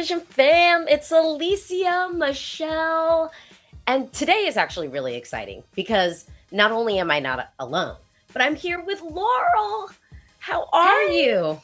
Eurovision fam? It's Alesia Michelle. And today is actually really exciting because not only am I not alone, but I'm here with Laurel. How are Hey, you?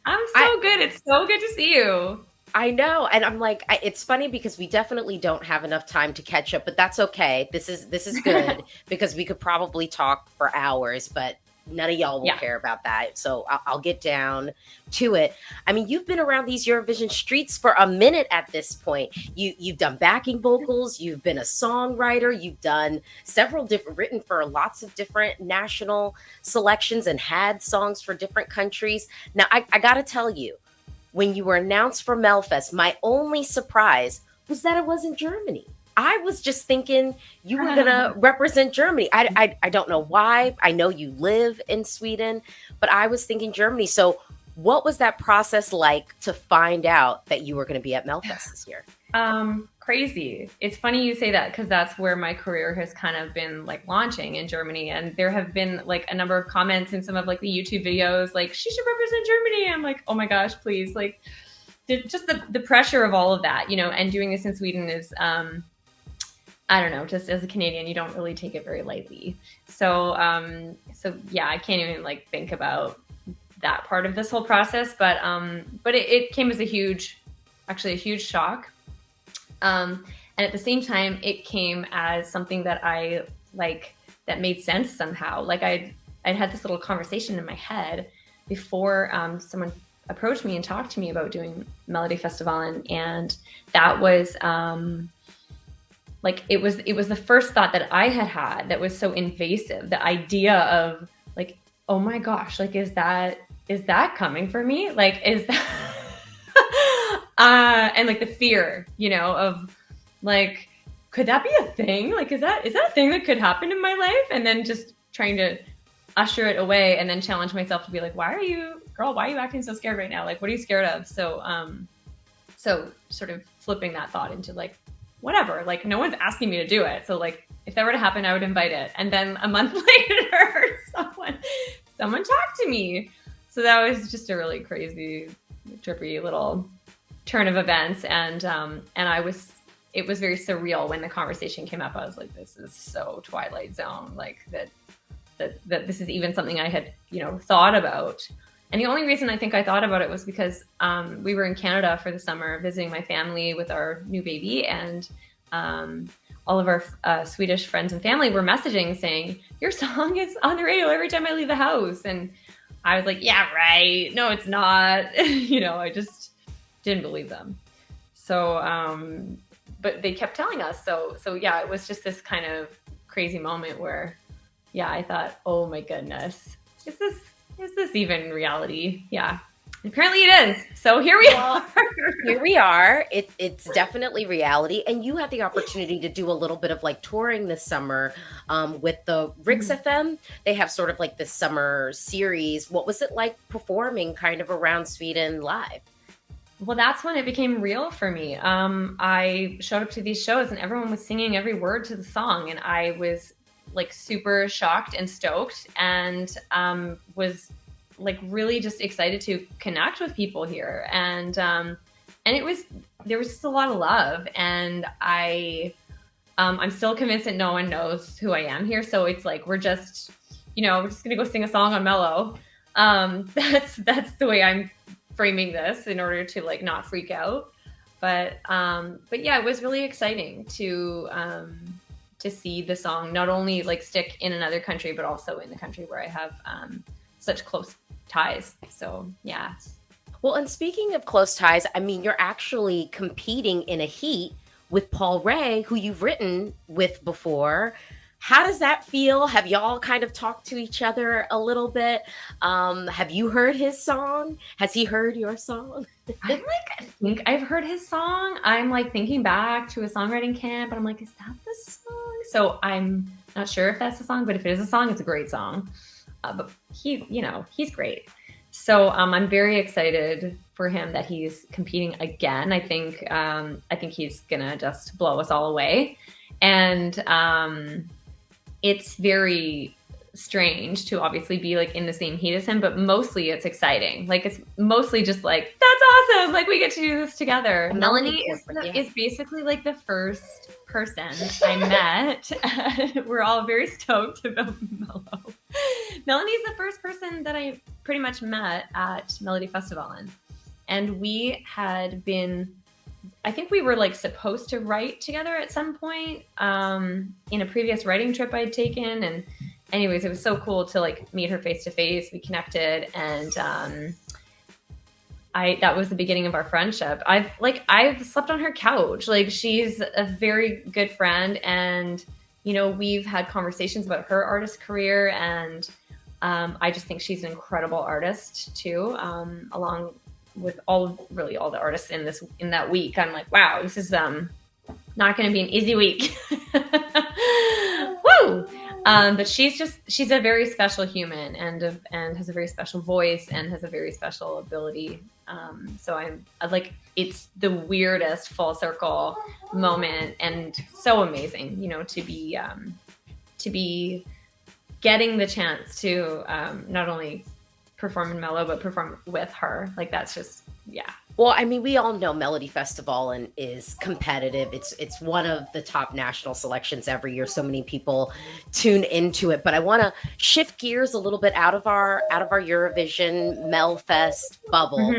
I'm I so good. It's so good to see you. I know, and I'm like, it's funny because we definitely don't have enough time to catch up, but that's okay. This is good because we could probably talk for hours, but none of y'all will Yeah. care about that. So I'll get down to it. I mean, you've been around these Eurovision streets for a minute at this point. You've done backing vocals, you've been a songwriter, you've done several different, written for lots of different national selections and had songs for different countries. Now, I got to tell you when you were announced for Mel Fest, my only surprise was that it wasn't Germany. I was just thinking you were gonna represent Germany. I don't know why. I know you live in Sweden, but I was thinking Germany. So, what was that process like to find out that you were going to be at Melfest this year? Crazy. It's funny you say that because that's where my career has kind of been like launching in Germany. And there have been like a number of comments in some of like the YouTube videos, like, she should represent Germany. I'm like, oh my gosh, please. Like, just the pressure of all of that, and doing this in Sweden is, I don't know, just as a Canadian, you don't really take it very lightly. So yeah, I can't even like think about that part of this whole process, but it came as actually a huge shock. And at the same time, it came as something that I like that made sense somehow. Like I'd had this little conversation in my head before someone approached me and talked to me about doing Melodifestivalen, and that was like it was the first thought that I had that was so invasive. The idea of like, oh my gosh, like is that coming for me? Like is that and like the fear, of like, could that be a thing? Like is that a thing that could happen in my life? And then just trying to usher it away and then challenge myself to be like, why are you acting so scared right now? Like, what are you scared of? So sort of flipping that thought into like, whatever, like no one's asking me to do it. So like if that were to happen, I would invite it. And then a month later, someone talked to me. So that was just a really crazy, trippy little turn of events. And it was very surreal when the conversation came up. I was like, this is so Twilight Zone, like that this is even something I had, thought about. And the only reason I think I thought about it was because we were in Canada for the summer visiting my family with our new baby, and all of our Swedish friends and family were messaging saying, your song is on the radio every time I leave the house. And I was like, yeah, right. No, it's not. I just didn't believe them. So, but they kept telling us. So yeah, it was just this kind of crazy moment where, yeah, I thought, oh my goodness, is this even reality? Yeah. Apparently it is. So here we Well, are. here we are. It's definitely reality. And you had the opportunity to do a little bit of like touring this summer with the Rix FM. They have sort of like this summer series. What was it like performing kind of around Sweden live? Well, that's when it became real for me. I showed up to these shows and everyone was singing every word to the song, and I was like super shocked and stoked, and was like really just excited to connect with people here. And there was just a lot of love, and I'm still convinced that no one knows who I am here. So it's like we're just gonna go sing a song on Mellow. That's the way I'm framing this in order to like not freak out. But yeah, it was really exciting to see the song not only like stick in another country, but also in the country where I have such close ties. So yeah. Well, and speaking of close ties, I mean, you're actually competing in a heat with Paul Ray, who you've written with before. How does that feel? Have y'all kind of talked to each other a little bit? Have you heard his song? Has he heard your song? I think I've heard his song. I'm like thinking back to a songwriting camp, and I'm like, is that the song? So I'm not sure if that's the song, but if it is a song, it's a great song. But he's great. So I'm very excited for him that he's competing again. I think he's gonna just blow us all away, and it's very strange to obviously be like in the same heat as him, but mostly it's exciting. Like it's mostly just like, that's awesome. Like we get to do this together. Melanie is basically like the first person I met. We're all very stoked about Mello. Melanie's the first person that I pretty much met at Melodifestivalen. And we had been, I think we were like supposed to write together at some point in a previous writing trip I'd taken. And anyways, it was so cool to like meet her face to face. We connected, and that was the beginning of our friendship. I've slept on her couch. Like she's a very good friend, and you know, we've had conversations about her artist career, and I just think she's an incredible artist too. Along with all the artists in that week, I'm like, wow, this is not going to be an easy week. Woo! But she's a very special human, and has a very special voice, and has a very special ability. So I like, it's the weirdest full circle moment, and so amazing, you know, to be getting the chance to not only perform in Mello, but perform with her. Like that's just, yeah. Well, I mean, we all know Melodifestivalen is competitive. It's one of the top national selections every year. So many people tune into it. But I want to shift gears a little bit out of our Eurovision Mel Fest bubble,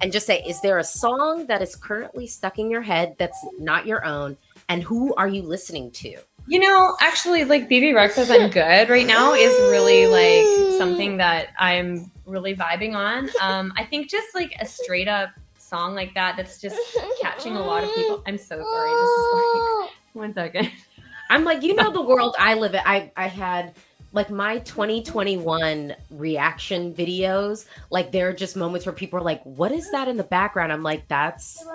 and just say, is there a song that is currently stuck in your head that's not your own, and who are you listening to? You know, actually, like BB Rexha's "I'm Good" right now is really like something that I'm really vibing on. I think just like a straight up song like that's just catching a lot of people. I'm so sorry. This is like 1 second. I'm like, you know, the world I live in. I had like my 2021 reaction videos. Like there are just moments where people are like, "What is that in the background?" I'm like, "That's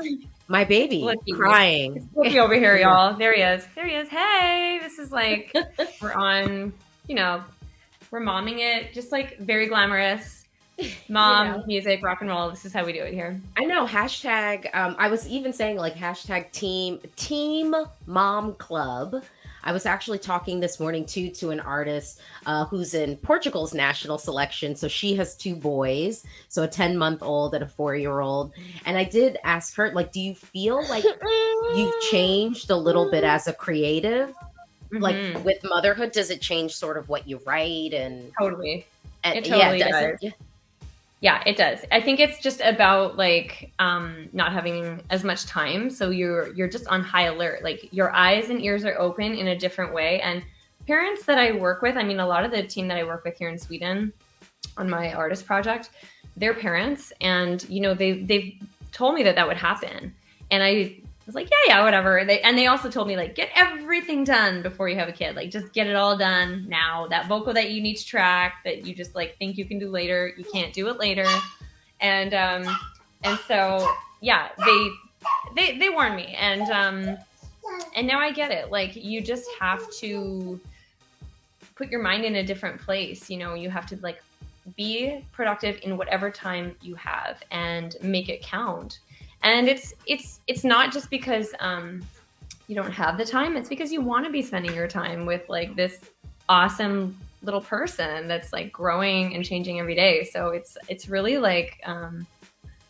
my baby crying." He's over here, y'all. There he is. There he is. Hey, this is like, we're on, you know, we're momming it, just like very glamorous mom music, rock and roll. This is how we do it here. I know. Hashtag. I was even saying like hashtag team mom club. I was actually talking this morning too to an artist who's in Portugal's national selection. So she has 2 boys, so a 10-month-old and a 4-year-old. And I did ask her, like, do you feel like you've changed a little bit as a creative? Like with motherhood, does it change sort of what you write? And totally, it totally does. Yeah, it does. I think it's just about like not having as much time, so you're just on high alert. Like your eyes and ears are open in a different way. And parents that I work with, I mean, a lot of the team that I work with here in Sweden on my artist project, they're parents, and you know they've told me that would happen, and I was like, yeah, whatever. They also told me like, get everything done before you have a kid. Like just get it all done now. That vocal that you need to track that you just like think you can do later, you can't do it later. And so yeah, they warned me, and now I get it. Like you just have to put your mind in a different place. You know, you have to like be productive in whatever time you have and make it count. And it's not just because you don't have the time. It's because you want to be spending your time with like this awesome little person that's like growing and changing every day. So it's really like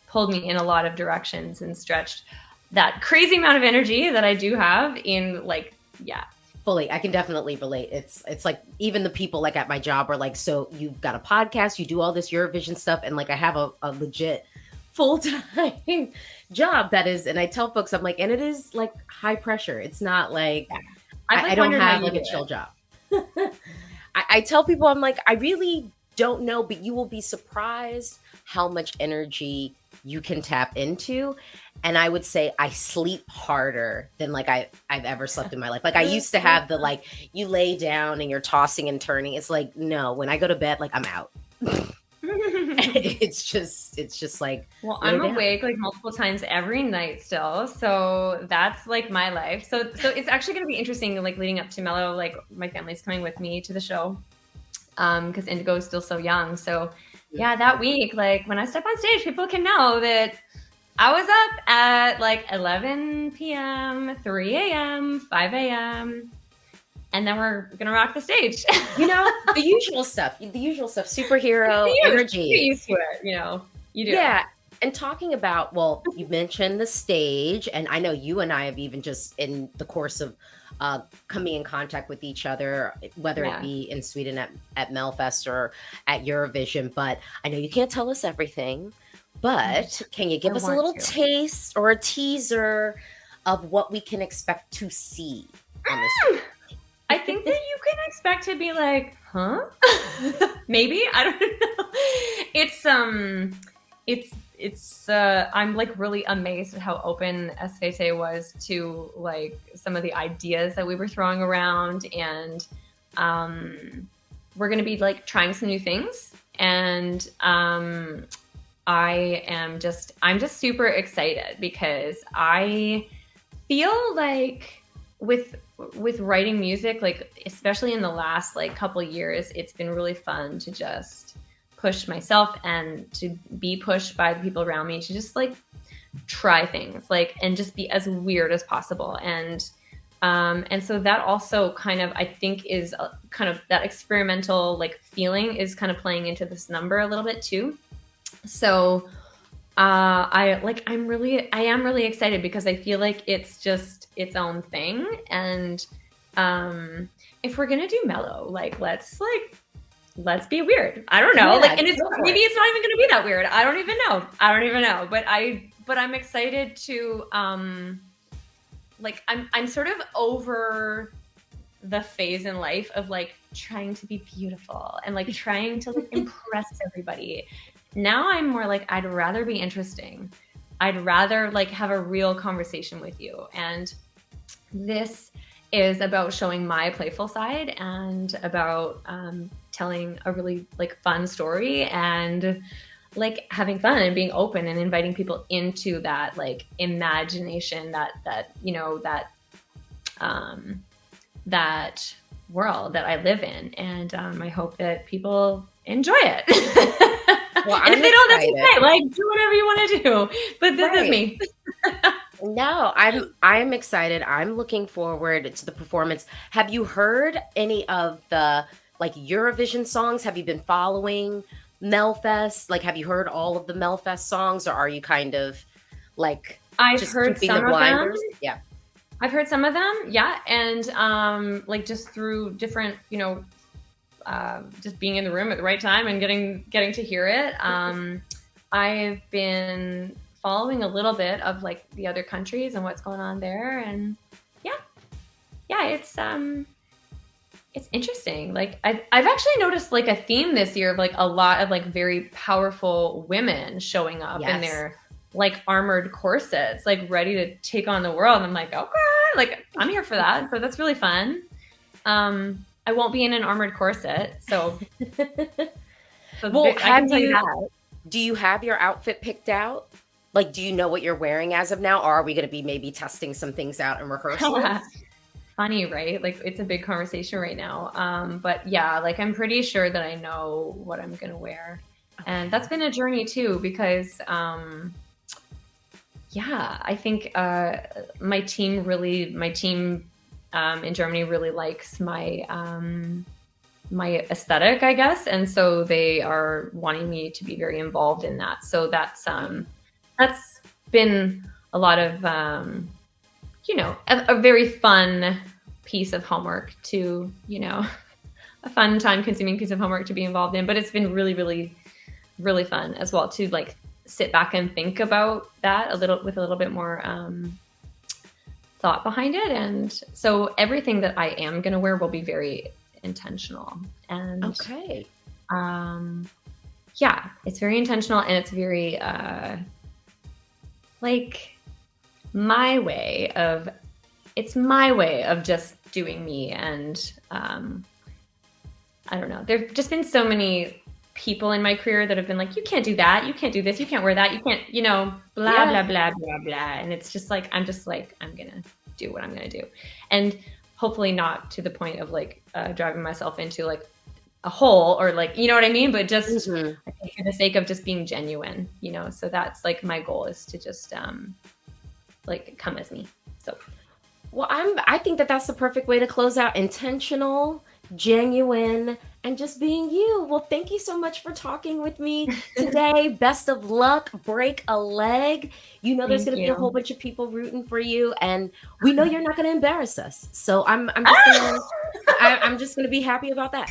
pulled me in a lot of directions and stretched that crazy amount of energy that I do have in like, yeah. Fully. I can definitely relate. It's like even the people like at my job are like, so you've got a podcast, you do all this Eurovision stuff, and like I have a legit full-time job that is, and I tell folks, I'm like, and it is like high pressure. It's not like I don't have like a chill job. I tell people, I'm like, I really don't know, but you will be surprised how much energy you can tap into. And I would say I sleep harder than like I've ever slept in my life. Like I used to have the like, you lay down and you're tossing and turning. It's like, no, when I go to bed, like I'm out. It's just like, well, I'm awake like multiple times every night still, so that's like my life. So it's actually going to be interesting, like leading up to Mello. Like my family's coming with me to the show because Indigo is still so young. So yeah, that week, like when I step on stage, people can know that I was up at like 11 p.m., 3 a.m., 5 a.m. and then we're gonna rock the stage. The usual stuff, superhero Get energy. used to it, you do. Yeah. And talking about, well, you mentioned the stage, and I know you and I have even just in the course of coming in contact with each other, whether it Yeah. be in Sweden at Mel Fest or at Eurovision. But I know you can't tell us everything, but can you give I us a want little to. taste or a teaser of what we can expect to see on this? I think that you can expect to be like, huh? Maybe, I don't know. I'm like really amazed at how open SVT was to like some of the ideas that we were throwing around, and we're gonna be like trying some new things, and I'm just super excited because I feel like with writing music, like especially in the last like couple years, it's been really fun to just push myself and to be pushed by the people around me to just like try things, like, and just be as weird as possible. And so that also kind of, I think, is kind of that experimental like feeling is kind of playing into this number a little bit too. So I am really excited because I feel like it's just its own thing. And if we're gonna do mellow, like let's be weird. I don't know. Yeah, like, and maybe it's not even gonna be that weird. I don't even know. But I'm excited to like I'm sort of over the phase in life of like trying to be beautiful and like trying to like impress everybody. Now I'm more like, I'd rather be interesting. I'd rather like have a real conversation with you. And this is about showing my playful side and about telling a really like fun story and like having fun and being open and inviting people into that like imagination, that world that I live in. And I hope that people enjoy it. Well, and if they don't, that's excited. okay. Like, do whatever you want to do. But this is me. No, I'm excited. I'm looking forward to the performance. Have you heard any of the like Eurovision songs? Have you been following Mel Fest? Like, have you heard all of the Mel Fest songs, or are you kind of like I've just heard keeping some the of blinders? them. Yeah. I've heard some of them, yeah, and like just through different, just being in the room at the right time and getting to hear it. I've been following a little bit of like the other countries and what's going on there, and yeah, it's interesting. Like I've actually noticed like a theme this year of like a lot of like very powerful women showing up in their like armored corsets, like ready to take on the world. And I'm like, okay, like I'm here for that. So that's really fun. I won't be in an armored corset, so. Well, do you have your outfit picked out? Like, do you know what you're wearing as of now, or are we going to be maybe testing some things out in rehearsals? Funny, right? Like it's a big conversation right now. But yeah, like I'm pretty sure that I know what I'm going to wear. And that's been a journey too, because I think my team in Germany really likes my aesthetic, I guess, and so they are wanting me to be very involved in that. So that's been a lot of a very fun piece of homework to a fun time-consuming piece of homework to be involved in. But it's been really, really, really fun as well to like sit back and think about that with a little bit more thought behind it. And so everything that I am going to wear will be very intentional. And okay. Yeah, it's very intentional, and it's very like my way of just doing me. And I don't know, there've just been so many people in my career that have been like, you can't do that, you can't do this, you can't wear that, you can't, blah, blah, blah, blah, blah. And it's just like, I'm gonna do what I'm gonna do. And hopefully not to the point of like driving myself into like a hole, or like, you know what I mean? But just for the sake of just being genuine, so that's like my goal, is to just like come as me. So Well, I think that that's the perfect way to close out. Intentional, genuine, and just being you. Well, thank you so much for talking with me today. Best of luck. Break a leg. You know there's Thank going to be a whole you. bunch of people rooting for you, and we know you're not going to embarrass us. So I'm just Ah! gonna I'm just gonna be happy about that.